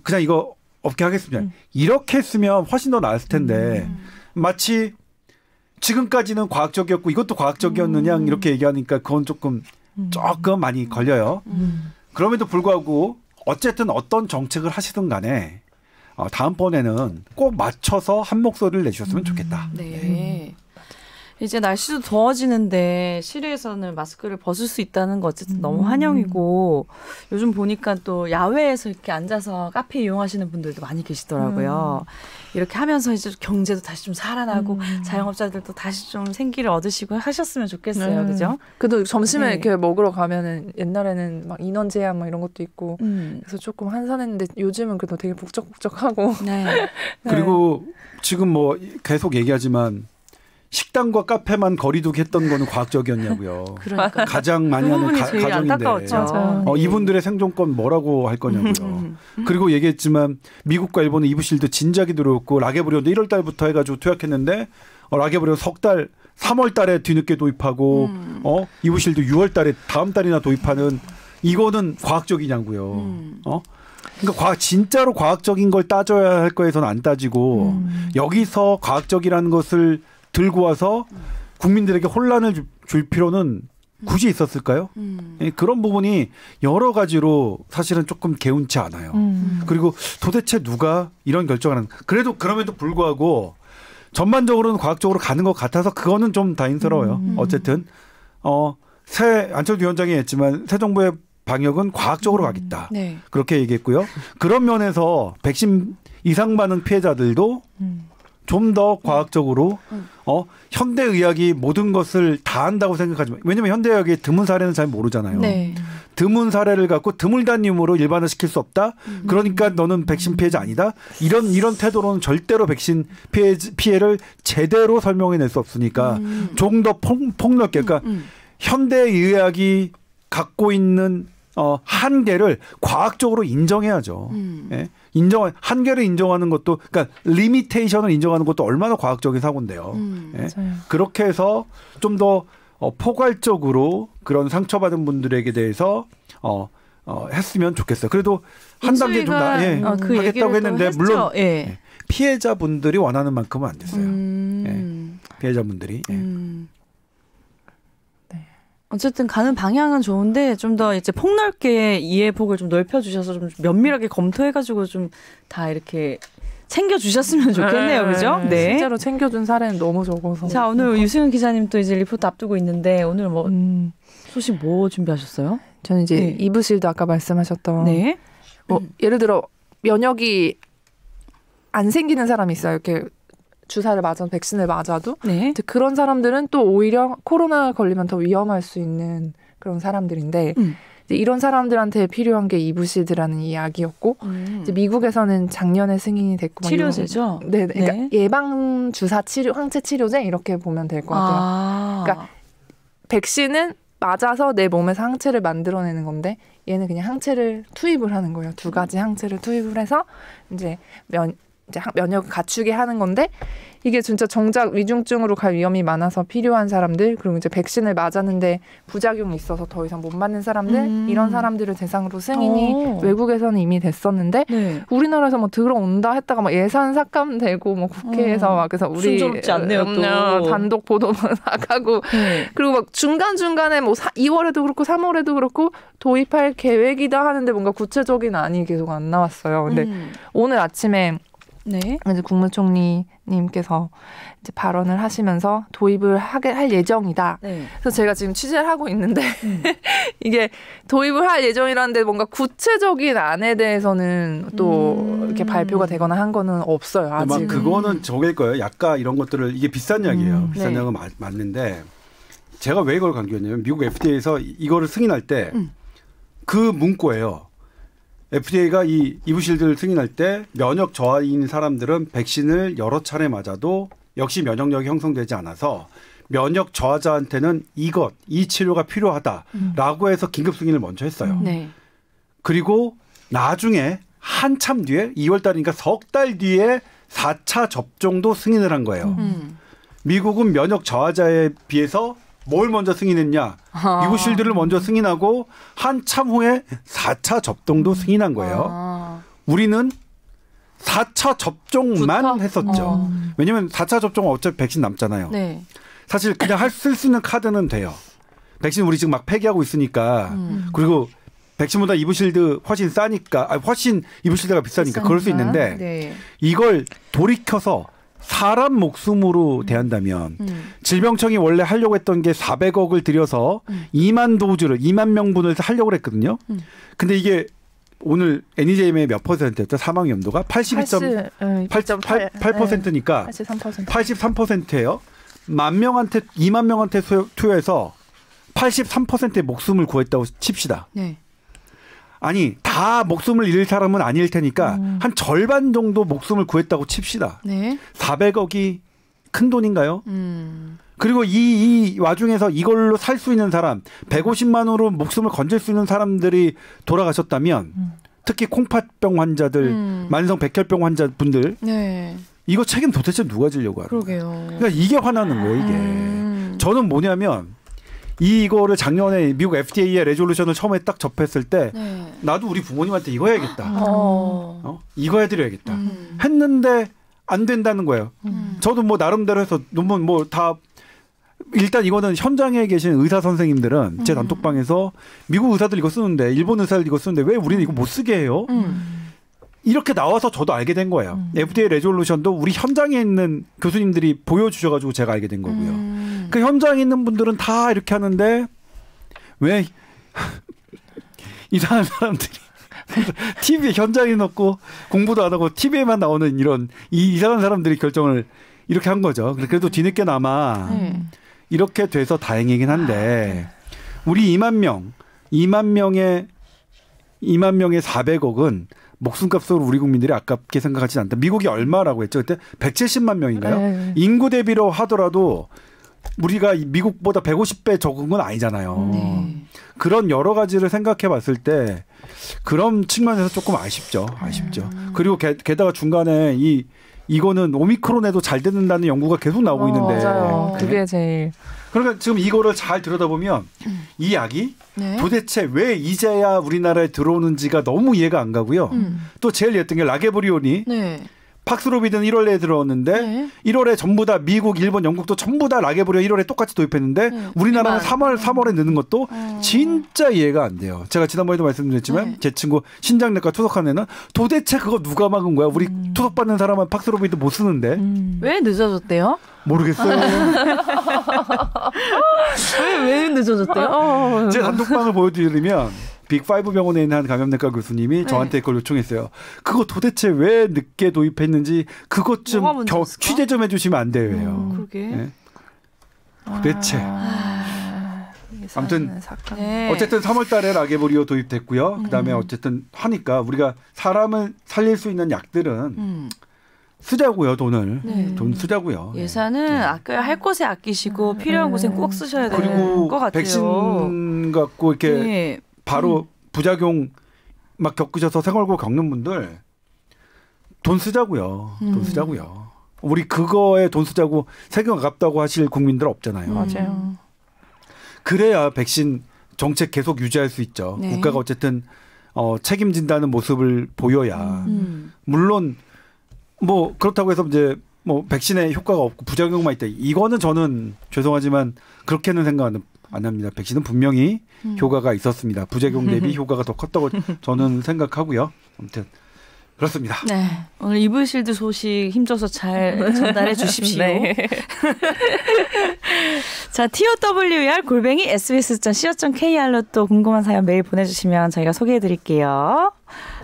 그냥 이거 없게 하겠습니다. 이렇게 했으면 훨씬 더 나았을 텐데 마치 지금까지는 과학적이었고 이것도 과학적이었느냐 이렇게 얘기하니까 그건 조금 많이 걸려요. 그럼에도 불구하고 어쨌든 어떤 정책을 하시든 간에 다음번에는 꼭 맞춰서 한 목소리를 내주셨으면 좋겠다. 네. 이제 날씨도 더워지는데 실외에서는 마스크를 벗을 수 있다는 거 어쨌든 너무 환영이고 요즘 보니까 또 야외에서 이렇게 앉아서 카페 이용하시는 분들도 많이 계시더라고요. 이렇게 하면서 이제 경제도 다시 좀 살아나고 자영업자들도 다시 좀 생기를 얻으시고 하셨으면 좋겠어요. 그죠? 그래도 점심에 네. 이렇게 먹으러 가면은 옛날에는 막 인원 제한 막 이런 것도 있고 그래서 조금 한산했는데 요즘은 그래도 되게 북적북적하고 네. 그리고 지금 뭐 계속 얘기하지만 식당과 카페만 거리두기 했던 거는 과학적이었냐고요. 그러니까 가장 많이 하는 제일 가정인데 안타까웠죠. 이분들의 생존권 뭐라고 할 거냐고요. 그리고 얘기했지만 미국과 일본은 이브실드 진작에 들어왔고 라게브리온도 1월 달부터 해가지고 투약했는데 라게브리온 석 달 3월 달에 뒤늦게 도입하고 이브실드 6월 달에 다음 달이나 도입하는 이거는 과학적이냐고요. 그러니까 진짜로 과학적인 걸 따져야 할 거에서는 안 따지고 여기서 과학적이라는 것을 들고 와서 국민들에게 혼란을 줄 필요는 굳이 있었을까요? 그런 부분이 여러 가지로 사실은 조금 개운치 않아요. 그리고 도대체 누가 이런 결정을 하는, 그래도 그럼에도 불구하고 전반적으로는 과학적으로 가는 것 같아서 그거는 좀 다행스러워요. 어쨌든 새 안철수 위원장이 했지만 새 정부의 방역은 과학적으로 가겠다. 네. 그렇게 얘기했고요. 그런 면에서 백신 이상 반응 피해자들도 좀 더 과학적으로 현대의학이 모든 것을 다 한다고 생각하지만, 왜냐하면 현대의학의 드문 사례는 잘 모르잖아요. 네. 드문 사례를 갖고 드물다님으로 일반화시킬 수 없다. 그러니까 너는 백신 피해자 아니다. 이런 태도로는 절대로 백신 피해를 제대로 설명해낼 수 없으니까 조금 더 폭넓게, 그러니까 현대의학이 갖고 있는 한계를 과학적으로 인정해야죠. 예? 한계를 인정하는 것도, 그러니까 리미테이션을 인정하는 것도 얼마나 과학적인 사고인데요. 예? 그렇게 해서 좀 더 포괄적으로 그런 상처받은 분들에게 대해서 했으면 좋겠어요. 그래도 한 단계 좀 하겠다고 했는데 물론 예. 피해자분들이 원하는 만큼은 안 됐어요. 예. 피해자분들이. 예. 어쨌든 가는 방향은 좋은데 좀 더 이제 폭넓게 이해 폭을 좀 넓혀주셔서 좀 면밀하게 검토해가지고 좀 다 이렇게 챙겨주셨으면 좋겠네요, 그죠? 네. 실제로 챙겨준 사례는 너무 적어서. 자, 오늘 유승현 기자님 또 이제 리포트 앞두고 있는데 오늘 뭐 소식 뭐 준비하셨어요? 저는 이제 이브실드 아까 말씀하셨던. 네. 예를 들어 면역이 안 생기는 사람이 있어요. 이렇게. 주사를 맞아도 백신을 맞아도 네. 그런 사람들은 또 오히려 코로나 걸리면 더 위험할 수 있는 그런 사람들인데 이제 이런 사람들한테 필요한 게 이브실드라는 이 약이었고 이제 미국에서는 작년에 승인이 됐고 치료제죠. 네, 그러니까 네. 예방 주사 치료, 항체 치료제 이렇게 보면 될 것 같아요. 그러니까 백신은 맞아서 내 몸에서 항체를 만들어내는 건데 얘는 그냥 항체를 투입을 하는 거예요. 두 가지 항체를 투입을 해서 이제 면역을 갖추게 하는 건데 이게 진짜 정작 위중증으로 갈 위험이 많아서 필요한 사람들, 그리고 이제 백신을 맞았는데 부작용이 있어서 더 이상 못 맞는 사람들, 이런 사람들을 대상으로 승인이 외국에서는 이미 됐었는데 네. 우리나라에서 뭐 들어온다 했다가 막 예산 삭감되고 뭐 국회에서 막 그래서 우리 순조롭지 않네요. 또 단독 보도 나가고 그리고 막 중간중간에 뭐 2월에도 그렇고 3월에도 그렇고 도입할 계획이다 하는데 뭔가 구체적인 안이 계속 안 나왔어요. 근데 오늘 아침에 네. 이제 국무총리님께서 이제 발언을 하시면서 도입을 할 예정이다. 네. 그래서 제가 지금 취재를 하고 있는데 이게 도입을 할 예정이라는데 뭔가 구체적인 안에 대해서는 또 이렇게 발표가 되거나 한 거는 없어요. 아직. 그거는 저길 거예요. 약간 이런 것들을 이게 비싼 약이에요. 비싼 네. 약은 맞는데 제가 왜 이걸 강조했냐면 미국 FDA에서 이거를 승인할 때 그 문구예요. FDA가 이 이브실드를 승인할 때 면역 저하인 사람들은 백신을 여러 차례 맞아도 역시 면역력이 형성되지 않아서 면역 저하자한테는 이 치료가 필요하다라고 해서 긴급 승인을 먼저 했어요. 네. 그리고 나중에 한참 뒤에 2월 달이니까 석 달 뒤에 4차 접종도 승인을 한 거예요. 미국은 면역 저하자에 비해서 뭘 먼저 승인했냐. 이브실드를 먼저 승인하고 한참 후에 4차 접종도 승인한 거예요. 우리는 4차 접종만 했었죠. 왜냐하면 4차 접종은 어차피 백신 남잖아요. 네. 사실 그냥 쓸 수 있는 카드는 돼요. 백신 우리 지금 막 폐기하고 있으니까. 그리고 백신보다 이브실드 훨씬 싸니까, 훨씬 이브실드가 비싸니까 그럴 수 있는데 네. 이걸 돌이켜서 사람 목숨으로 대한다면 질병청이 원래 하려고 했던 게 400억을 들여서 2만 도주를 2만 명분을 하려고 했거든요. 근데 이게 오늘 NEJM의 몇 %였죠? 사망 위험도가 82.8%니까 83%예요. 2만 명한테 투여해서 83%의 목숨을 구했다고 칩시다. 네. 아니 다 목숨을 잃을 사람은 아닐 테니까 한 절반 정도 목숨을 구했다고 칩시다. 네. 400억이 큰 돈인가요? 그리고 이 와중에서 이걸로 살 수 있는 사람 150만 원으로 목숨을 건질 수 있는 사람들이 돌아가셨다면 특히 콩팥병 환자들 만성 백혈병 환자분들 네. 이거 책임 도대체 누가 지려고 하는 거예요? 그러게요. 그러니까 이게 화나는 거예요. 이게. 저는 뭐냐면 이거를 작년에 미국 FDA의 레졸루션을 처음에 딱 접했을 때 네. 나도 우리 부모님한테 이거 해야겠다. 이거 해드려야겠다. 했는데 안 된다는 거예요. 저도 뭐 나름대로 해서 논문 뭐 다 일단 이거는 현장에 계신 의사 선생님들은 제 단톡방에서 미국 의사들 이거 쓰는데 일본 의사들 이거 쓰는데 왜 우리는 이거 못 쓰게 해요? 이렇게 나와서 저도 알게 된 거예요. FDA 레졸루션도 우리 현장에 있는 교수님들이 보여주셔가지고 제가 알게 된 거고요. 그 현장에 있는 분들은 다 이렇게 하는데 왜 이상한 사람들이 TV에 현장에 넣고 공부도 안 하고 TV에만 나오는 이런 이상한 사람들이 결정을 이렇게 한 거죠. 그래도 뒤늦게나마 이렇게 돼서 다행이긴 한데 우리 2만 명의 400억은 목숨값으로 우리 국민들이 아깝게 생각하지 않다. 미국이 얼마라고 했죠? 그때 170만 명인가요? 네. 인구 대비로 하더라도 우리가 미국보다 150배 적은 건 아니잖아요. 네. 그런 여러 가지를 생각해 봤을 때 그런 측면에서 조금 아쉽죠. 그리고 게다가 중간에 이거는 오미크론에도 잘 듣는다는 연구가 계속 나오고 있는데. 맞아요. 네. 그게 제일. 그러니까 지금 이거를 잘 들여다보면 이 약이 네. 도대체 왜 이제야 우리나라에 들어오는지가 너무 이해가 안 가고요. 또 제일 예했던 게 라게브리온이 네. 팍스로비드는 1월에 들어왔는데 네. 1월에 전부 다 미국, 일본, 영국도 전부 다 라게브리온 1월에 똑같이 도입했는데 네. 우리나라는 3월에 넣는 것도 진짜 이해가 안 돼요. 제가 지난번에도 말씀드렸지만 네. 제 친구 신장내과 투석한 애는 도대체 그거 누가 막은 거야? 우리 투석받는 사람은 팍스로비드 못 쓰는데 왜 늦어졌대요? 모르겠어요. 왜 늦어졌대요? 제 단톡방을 보여드리면 빅5 병원에 있는 한 감염내과 교수님이 저한테 그걸 요청했어요. 그거 도대체 왜 늦게 도입했는지 그것 좀 취재 좀 해주시면 안 돼요. 그러게. 네. 도대체. 아무튼 네. 어쨌든 3월 달에 라게브리오 도입됐고요. 그다음에 어쨌든 하니까 우리가 사람을 살릴 수 있는 약들은 쓰자고요. 돈을. 네. 돈 쓰자고요. 예산은 아껴야 할 곳에 아끼시고 필요한 곳엔 꼭 쓰셔야 될 그리고 것 같아요. 백신 갖고 이렇게 네. 바로 부작용 막 겪으셔서 생활고 겪는 분들 돈 쓰자고요. 돈 쓰자고요. 우리 그거에 돈 쓰자고 세금 아깝다고 하실 국민들 없잖아요. 맞아요. 그래야 백신 정책 계속 유지할 수 있죠. 네. 국가가 어쨌든 책임진다는 모습을 보여야. 물론 뭐 그렇다고 해서 이제 뭐 백신에 효과가 없고 부작용만 있다. 이거는 저는 죄송하지만 그렇게는 생각 안 합니다. 백신은 분명히 효과가 있었습니다. 부작용 대비 효과가 더 컸다고 저는 생각하고요. 아무튼 그렇습니다. 네. 오늘 이불실드 소식 힘줘서 잘 전달해 주십시오. 네. 자, TOWER@sbs.co.kr로 또 궁금한 사연 메일 보내주시면 저희가 소개해 드릴게요.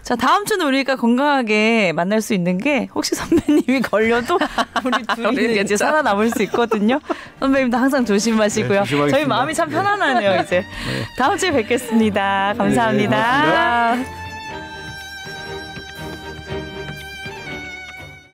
자, 다음 주는 우리가 건강하게 만날 수 있는 게 혹시 선배님이 걸려도 우리 둘이 이제 살아남을 수 있거든요. 선배님도 항상 조심하시고요. 네, 조심하겠습니다. 저희 마음이 참 편안하네요, 이제. 다음 주에 뵙겠습니다. 감사합니다. 네, 고맙습니다.